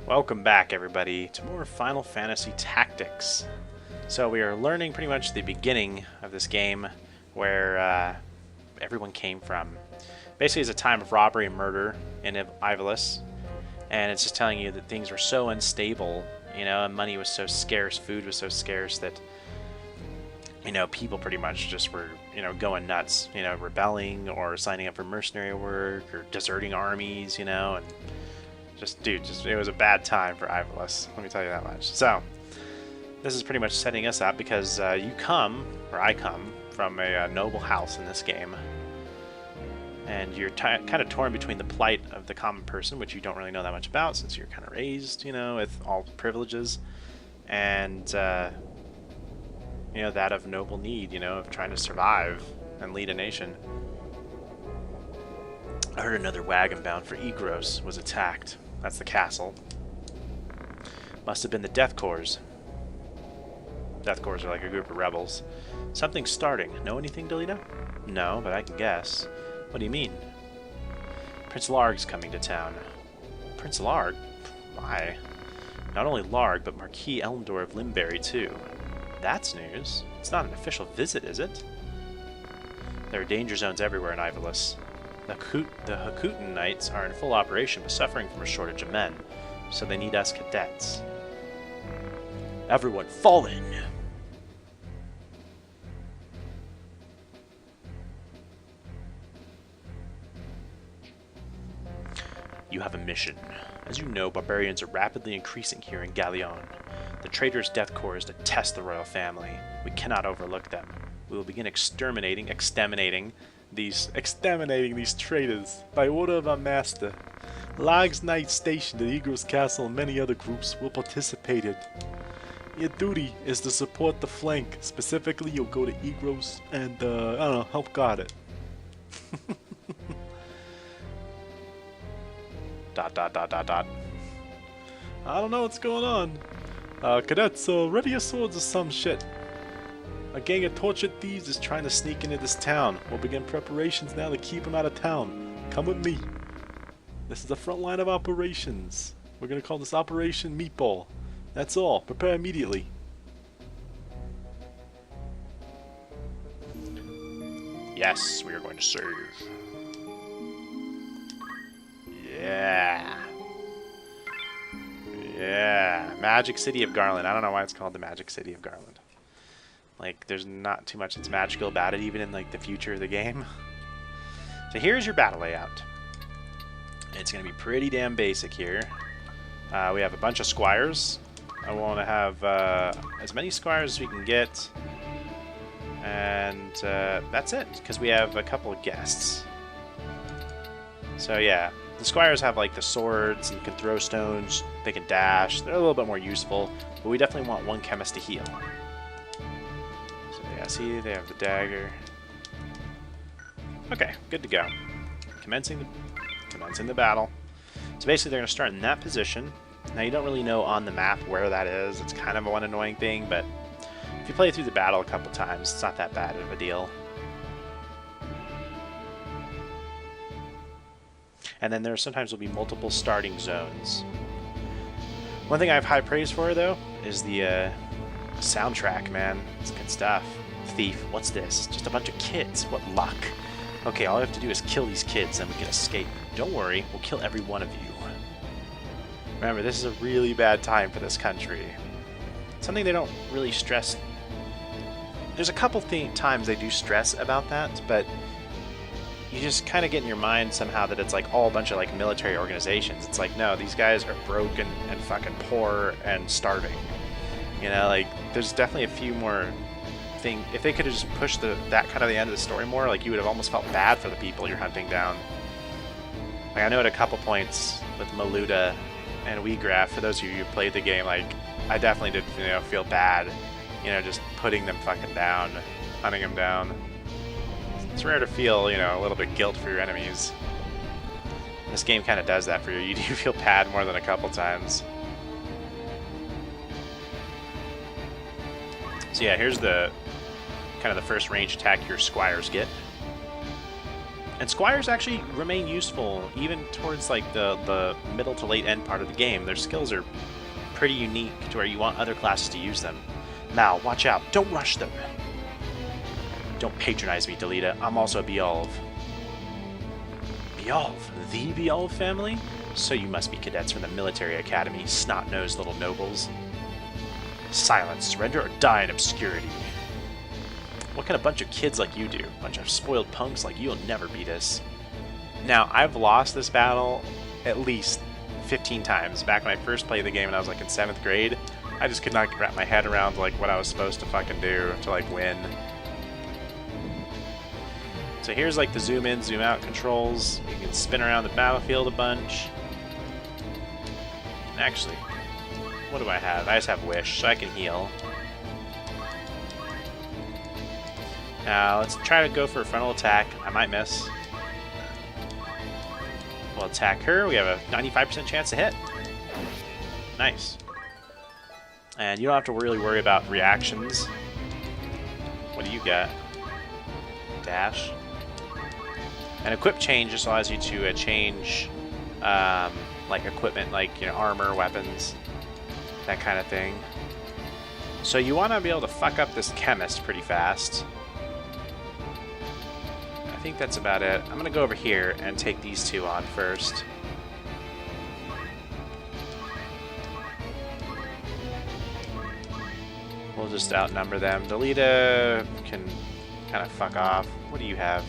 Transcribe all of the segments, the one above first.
Welcome back, everybody, to more Final Fantasy Tactics. So we are learning pretty much the beginning of this game, where everyone came from. Basically, it's a time of robbery and murder in Ivalice, and it's just telling you that things were so unstable, and money was so scarce, food was so scarce that, people pretty much just were, going nuts, rebelling or signing up for mercenary work or deserting armies, and it was a bad time for Ivalice, let me tell you that much. So, this is pretty much setting us up because I come from a noble house in this game. And you're kind of torn between the plight of the common person, which you don't really know that much about since you're kind of raised, with all privileges, and, that of noble need, of trying to survive and lead a nation. I heard another wagon bound for Egros was attacked. That's the castle. Must have been the Death Corps. Death Corps are like a group of rebels. Something's starting. Know anything, Delita? No, but I can guess. What do you mean? Prince Larg's coming to town. Prince Larg? Why? Not only Larg, but Marquis Elmdor of Limberry, too. That's news. It's not an official visit, is it? There are danger zones everywhere in Ivalice. The Hakutan Knights are in full operation, but suffering from a shortage of men, so they need us cadets. Everyone, fall in! You have a mission. As you know, barbarians are rapidly increasing here in Galleon. The traitorous Death Corps detest the royal family. We cannot overlook them. We will begin exterminating these traitors by order of our master. Larg's Knights stationed at Egros Castle and many other groups will participate in. Your duty is to support the flank. Specifically, you'll go to Egros and, help guard it. ... I don't know what's going on. Cadets, ready your swords or some shit. A gang of tortured thieves is trying to sneak into this town. We'll begin preparations now to keep them out of town. Come with me. This is the front line of operations. We're going to call this Operation Meatball. That's all. Prepare immediately. Yes, we are going to serve. Yeah. Yeah. Magic City of Garland. I don't know why it's called the Magic City of Garland. Like, there's not too much that's magical about it, even in, like, the future of the game. So here's your battle layout. It's going to be pretty damn basic here. We have a bunch of squires. I want to have as many squires as we can get. And that's it, because we have a couple of guests. So yeah, the squires have, like, the swords, and can throw stones, they can dash. They're a little bit more useful, but we definitely want one chemist to heal. Yeah, see, they have the dagger. Okay, good to go. Commencing the battle. So basically, they're going to start in that position. Now, you don't really know on the map where that is. It's kind of one annoying thing, but if you play through the battle a couple times, it's not that bad of a deal. And then there sometimes will be multiple starting zones. One thing I have high praise for, though, is the soundtrack, man. It's good stuff. Thief, what's this? Just a bunch of kids. What luck. Okay, all I have to do is kill these kids and we can escape. Don't worry, we'll kill every one of you. Remember, this is a really bad time for this country. Something they don't really stress. There's a couple times they do stress about that, but you just kind of get in your mind somehow that it's like all a bunch of like military organizations. It's like, no, these guys are broken and fucking poor and starving. Like, there's definitely a few more things. If they could have just pushed that kind of the end of the story more, like, you would have almost felt bad for the people you're hunting down. Like, I know at a couple points with Maluda and Wheatgraph, for those of you who played the game, like, I definitely did, feel bad, just putting them fucking down, hunting them down. It's rare to feel, a little bit guilt for your enemies. This game kind of does that for you. You do feel bad more than a couple times. So yeah, here's the kind of the first range attack your squires get. And squires actually remain useful even towards like the middle to late end part of the game. Their skills are pretty unique to where you want other classes to use them. Mal, watch out. Don't rush them. Don't patronize me, Delita. I'm also a Beolv. Beolv? The Beolv family? So you must be cadets from the military academy, snot-nosed little nobles. Silence, surrender, or die in obscurity. What can a bunch of kids like you do? A bunch of spoiled punks like you'll never beat us. Now, I've lost this battle at least 15 times. Back when I first played the game and I was like in 7th grade, I just could not wrap my head around like what I was supposed to fucking do to like win. So here's like the zoom in, zoom out controls. You can spin around the battlefield a bunch. Actually, what do I have? I just have Wish, so I can heal. Now, let's try to go for a frontal attack. I might miss. We'll attack her. We have a 95% chance to hit. Nice. And you don't have to really worry about reactions. What do you got? Dash. And equip change just allows you to change like equipment, like, you know, armor, weapons, that kind of thing. So you want to be able to fuck up this chemist pretty fast. I think that's about it. I'm going to go over here and take these two on first. We'll just outnumber them. Delita can kind of fuck off. What do you have?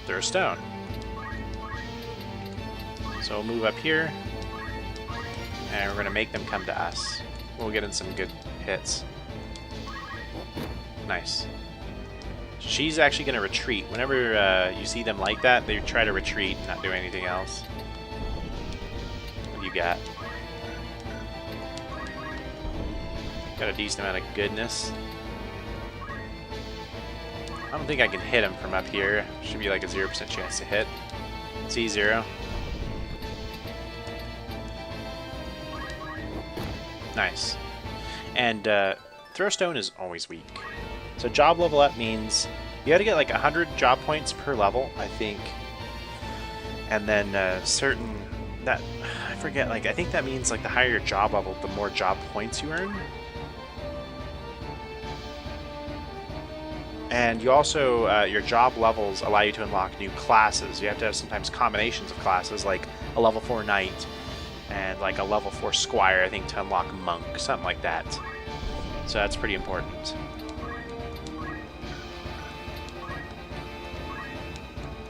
Throw a stone. So we'll move up here, and we're going to make them come to us. We'll get in some good hits. Nice. She's actually going to retreat. Whenever you see them like that, they try to retreat and not do anything else. What do you got? Got a decent amount of goodness. I don't think I can hit him from up here. Should be like a 0% chance to hit. C0. Nice. And Throwstone is always weak. So job level up means you got to get like 100 job points per level, I think. And then certain that I forget. Like I think that means like the higher your job level, the more job points you earn. And you also your job levels allow you to unlock new classes. You have to have sometimes combinations of classes, like a level 4 knight and like a level 4 squire, I think, to unlock monk, something like that. So that's pretty important.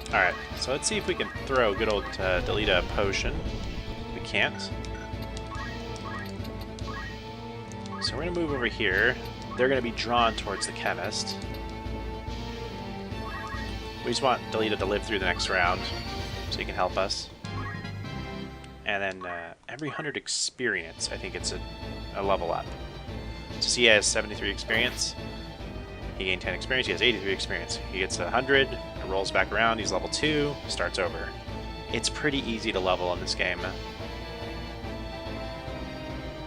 Alright, so let's see if we can throw good old Delita a potion. We can't. So we're going to move over here. They're going to be drawn towards the chemist. We just want Delita to live through the next round so he can help us. And then every 100 experience, I think it's a level up. So he has 73 experience. He gained 10 experience. He has 83 experience. He gets 100, it rolls back around. He's level 2, starts over. It's pretty easy to level in this game.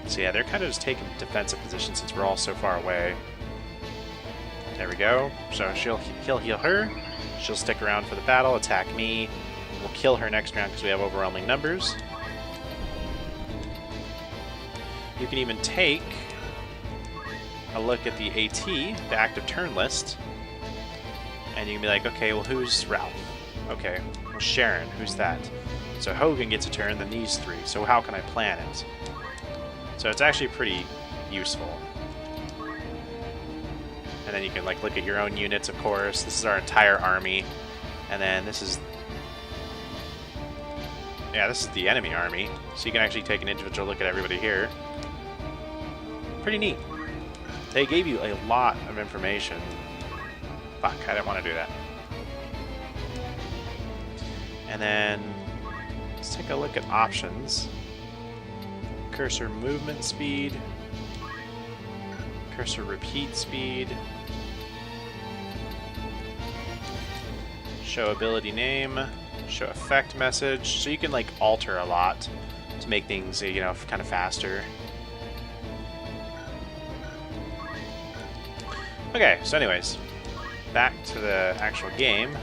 So yeah, they're kind of just taking defensive positions since we're all so far away. There we go. So he'll heal her. She'll stick around for the battle, attack me. We'll kill her next round because we have overwhelming numbers. You can even take a look at the AT, the active turn list, and you can be like, okay, well, who's Ralph? Okay, well, Sharon, who's that? So Hogan gets a turn, then these three. So how can I plan it? So it's actually pretty useful. And then you can like look at your own units, of course. This is our entire army. And then this is... yeah, this is the enemy army. So you can actually take an individual look at everybody here. Pretty neat. They gave you a lot of information. Fuck, I didn't want to do that. And then let's take a look at options. Cursor movement speed. Cursor repeat speed. Show ability name. Show effect message. So you can like alter a lot to make things, you know, kind of faster. Okay, so anyways, back to the actual game.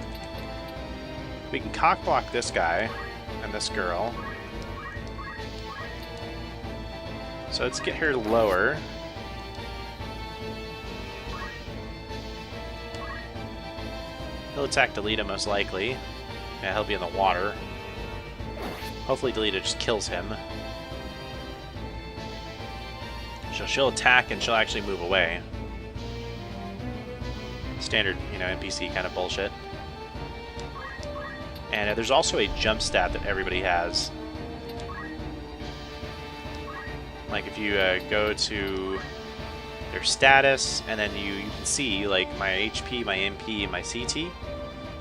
We can cockblock this guy and this girl. So let's get her lower. He'll attack Delita most likely. Yeah, he'll be in the water. Hopefully Delita just kills him. She'll attack and she'll actually move away. Standard, you know, NPC kind of bullshit. And there's also a jump stat that everybody has. Like if you go to their status, and then you can see like my HP, my MP, and my CT.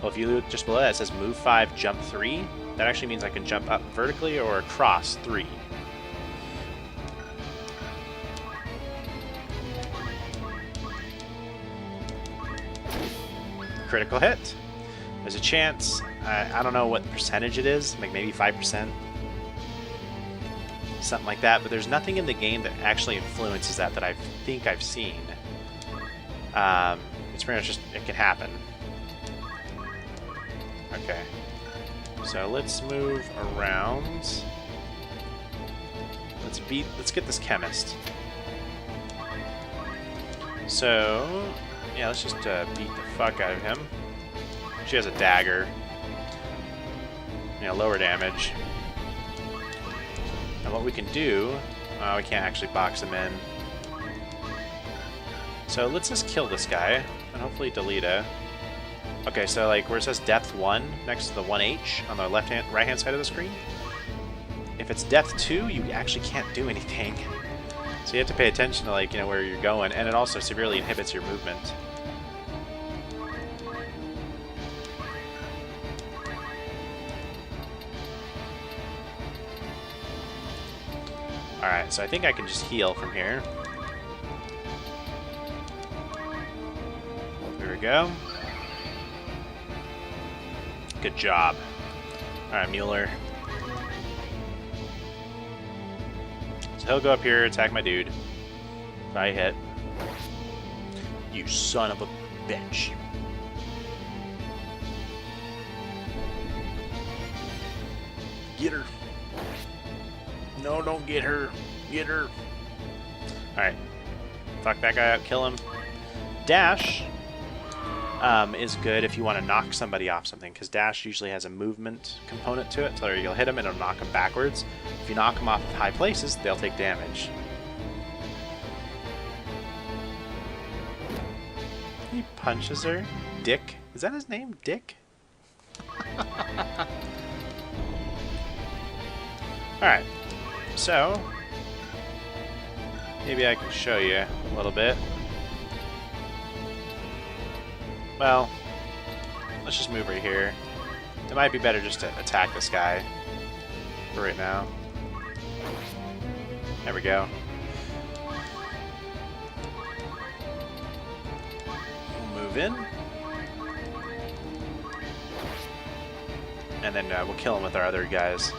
Well, if you look just below that, it says move 5, jump 3. That actually means I can jump up vertically or across 3. Critical hit. There's a chance. I don't know what percentage it is, like maybe 5%. Something like that, but there's nothing in the game that actually influences that I think I've seen. It's pretty much just, it can happen. Okay. So let's move around. Let's get this chemist. So, yeah, let's just beat the fuck out of him. She has a dagger. Yeah, lower damage. And what we can do, we can't actually box him in. So let's just kill this guy, and hopefully Delita. Okay, so like where it says depth 1 next to the 1H on the right hand side of the screen, if it's depth 2, you actually can't do anything. So you have to pay attention to, like, you know, where you're going, and it also severely inhibits your movement. Alright, so I think I can just heal from here. There we go. Good job. Alright, Mueller. So he'll go up here, attack my dude. If I hit. You son of a bitch. Get her. No, don't get her. Get her. Alright. Fuck that guy up, kill him. Dash is good if you want to knock somebody off something, because dash usually has a movement component to it, so you'll hit them and it'll knock them backwards. If you knock them off of high places, they'll take damage. He punches her. Dick. Is that his name? Dick? Alright. So, maybe I can show you a little bit. Well, let's just move right here. It might be better just to attack this guy for right now. There we go. We'll move in. And then we'll kill him with our other guys.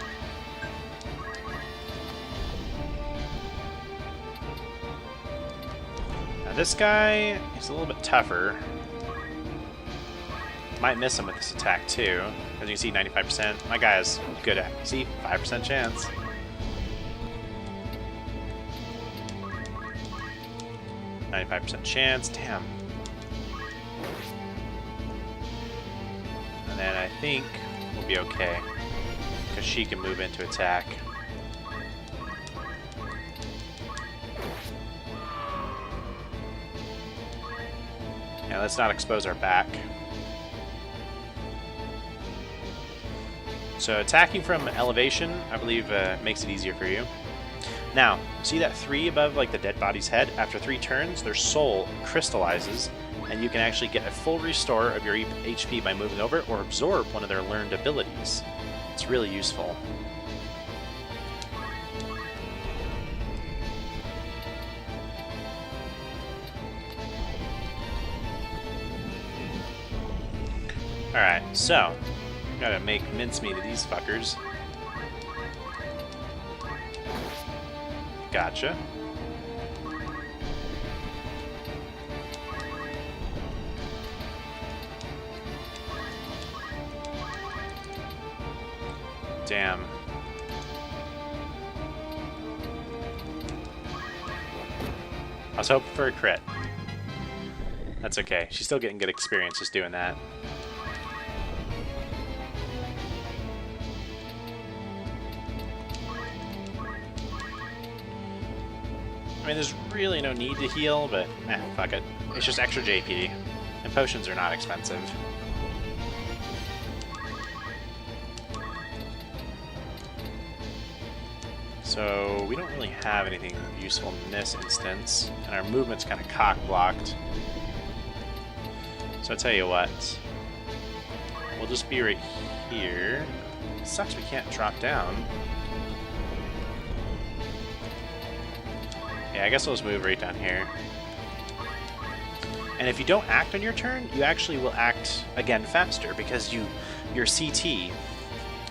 Now this guy, he's a little bit tougher. Might miss him with this attack too. As you can see, 95%. My guy is good at, see, 5% chance. %chance, damn. And then I think we'll be okay, because she can move into attack. Yeah, let's not expose our back. So attacking from elevation, I believe, makes it easier for you. Now, see that 3 above, like, the dead body's head? After 3 turns, their soul crystallizes, and you can actually get a full restore of your HP by moving over, or absorb one of their learned abilities. It's really useful. Alright, so gotta make mincemeat of these fuckers. Gotcha. Damn. I was hoping for a crit. That's okay. She's still getting good experience just doing that. I mean, there's really no need to heal, but fuck it. It's just extra JP. And potions are not expensive. So we don't really have anything useful in this instance, and our movement's kind of cock-blocked. So I'll tell you what. We'll just be right here. It sucks we can't drop down. Yeah, I guess we'll just move right down here. And if you don't act on your turn, you actually will act again faster because your CT.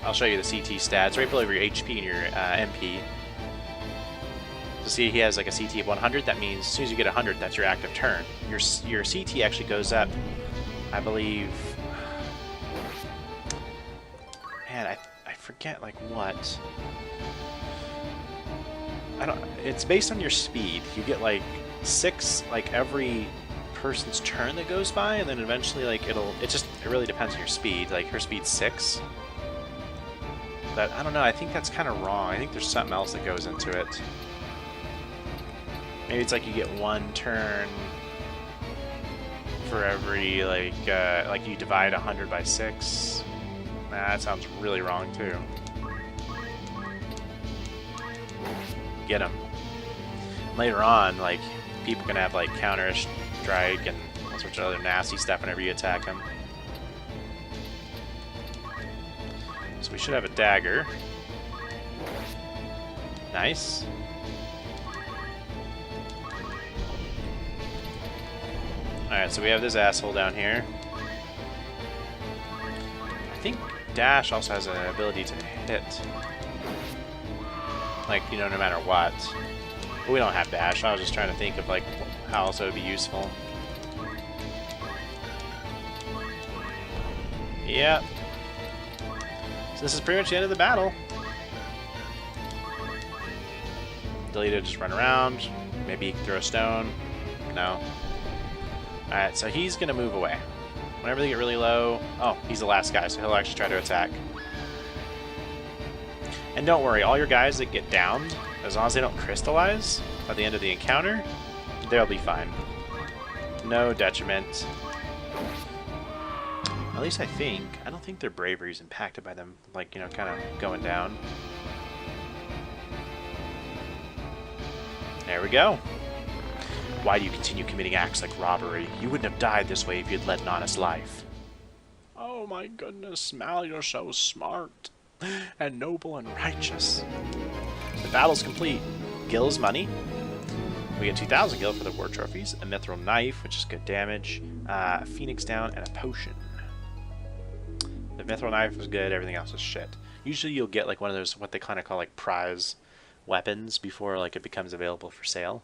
I'll show you the CT stats right below your HP and your MP. So see, he has like a CT of 100. That means as soon as you get 100, that's your active turn. Your CT actually goes up, I believe. Man, I forget like what. It's based on your speed. You get like 6 like every person's turn that goes by, and then eventually like it really depends on your speed. Like her speed's 6. But I don't know, I think that's kind of wrong. I think there's something else that goes into it. Maybe it's like you get 1 turn for every, like you divide 100 by 6. Nah, that sounds really wrong too. Get him. Later on, like, people can have like counter strike and all sorts of other nasty stuff whenever you attack them. So we should have a dagger. Nice. Alright, so we have this asshole down here. I think Dash also has an ability to hit. Like, you know, no matter what. But we don't have Dash. I was just trying to think of, like, how else it would be useful. Yep. This is pretty much the end of the battle. Delita just run around. Maybe throw a stone. No. Alright, so he's going to move away. Whenever they get really low... Oh, he's the last guy, so he'll actually try to attack. And don't worry, all your guys that get downed, as long as they don't crystallize at the end of the encounter, they'll be fine. No detriment. At least I think. I don't think their bravery is impacted by them, like, you know, kind of going down. There we go. Why do you continue committing acts like robbery? You wouldn't have died this way if you'd led an honest life. Oh my goodness, Mal, you're so smart. And noble and righteous. The battle's complete. Gil's money. We get 2,000 gil for the war trophies, a mithril knife, which is good damage, a phoenix down, and a potion. The mithril knife was good, everything else was shit. Usually you'll get like one of those, what they kind of call like prize weapons before like it becomes available for sale.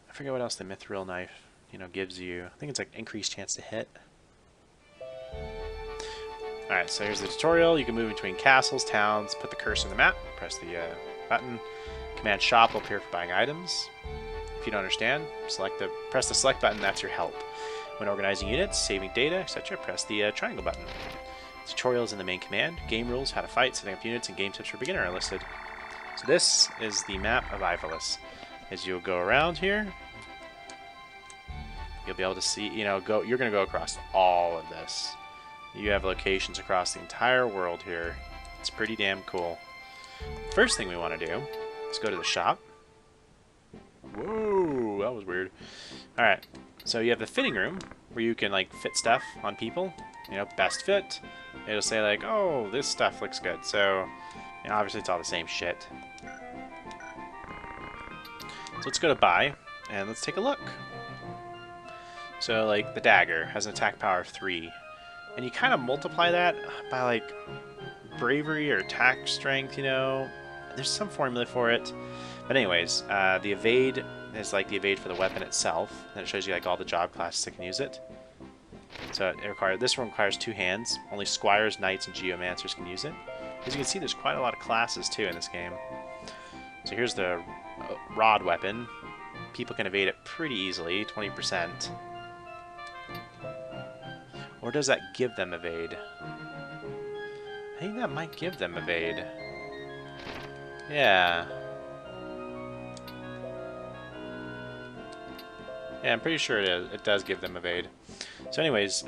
I forget what else the mithril knife, you know, gives you. I think it's like increased chance to hit. Alright, so here's the tutorial. You can move between castles, towns, put the cursor on the map, press the button. Command shop will appear for buying items. If you don't understand, press the select button, that's your help. When organizing units, saving data, etc., press the triangle button. Tutorials in the main command. Game rules, how to fight, setting up units, and game tips for beginner are listed. So this is the map of Ivalis. As you'll go around here, you'll be able to see, you know, you're going to go across all of this. You have locations across the entire world here. It's pretty damn cool. First thing we want to do is go to the shop. Whoa, that was weird. Alright, so you have the fitting room where you can like fit stuff on people. You know, best fit. It'll say like, oh, this stuff looks good. So, you know, obviously it's all the same shit. So let's go to buy and let's take a look. So like the dagger has an attack power of 3. And you kind of multiply that by like bravery or attack strength, you know. There's some formula for it. But anyways, the evade is like the evade for the weapon itself. And it shows you like all the job classes that can use it. So this one requires 2 hands. Only squires, knights, and geomancers can use it. As you can see, there's quite a lot of classes too in this game. So here's the rod weapon. People can evade it pretty easily, 20%. Or does that give them evade? I think that might give them evade. Yeah. Yeah, I'm pretty sure it is. It does give them evade. So anyways,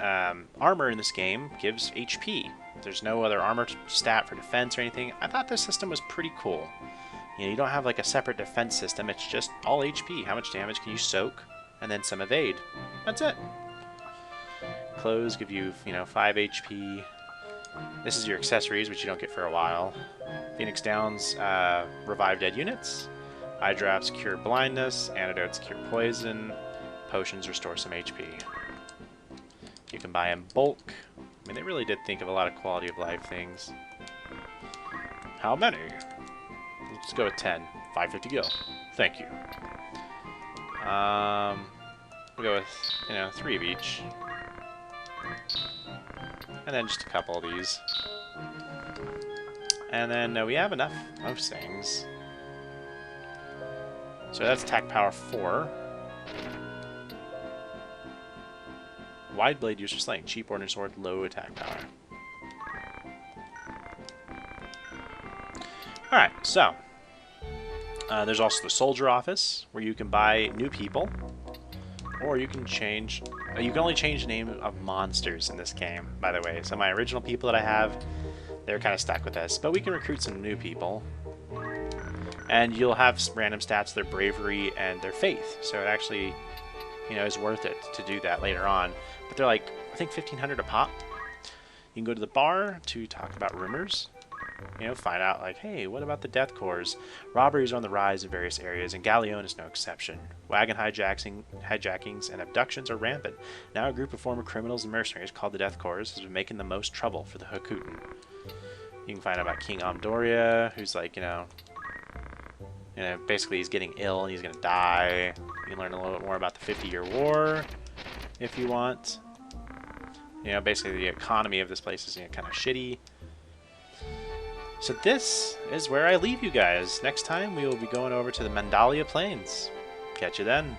armor in this game gives HP. There's no other armor stat for defense or anything. I thought this system was pretty cool. You know, you don't have like a separate defense system. It's just all HP. How much damage can you soak? And then some evade. That's it. Clothes give you, 5 HP. This is your accessories, which you don't get for a while. Phoenix Downs revive dead units. Eye drops cure blindness. Antidotes cure poison. Potions restore some HP. You can buy in bulk. I mean, they really did think of a lot of quality of life things. How many? Let's go with 10. 550 gil. Thank you. We'll go with, 3 of each. And then just a couple of these. And then we have enough most things. So that's attack power 4. Wide blade used for slaying. Cheap ordnance sword, low attack power. Alright, so there's also the soldier office where you can buy new people, or you can change. You can only change the name of monsters in this game, by the way. So my original people that I have, they're kind of stuck with this, but we can recruit some new people, and you'll have random stats, their bravery and their faith. So it actually, is worth it to do that later on. But they're like, I think 1,500 a pop. You can go to the bar to talk about rumors. Find out like, hey, what about the death cores? Robberies are on the rise in various areas, and Galleon is no exception. Wagon hijackings and abductions are rampant. Now a group of former criminals and mercenaries called the Death Corps has been making the most trouble for the Hakuten. You can find out about King Amdoria, who's like, basically he's getting ill and he's going to die. You can learn a little bit more about the 50-Year War if you want. Basically the economy of this place is kind of shitty. So this is where I leave you guys. Next time we will be going over to the Mandalia Plains. Catch you then.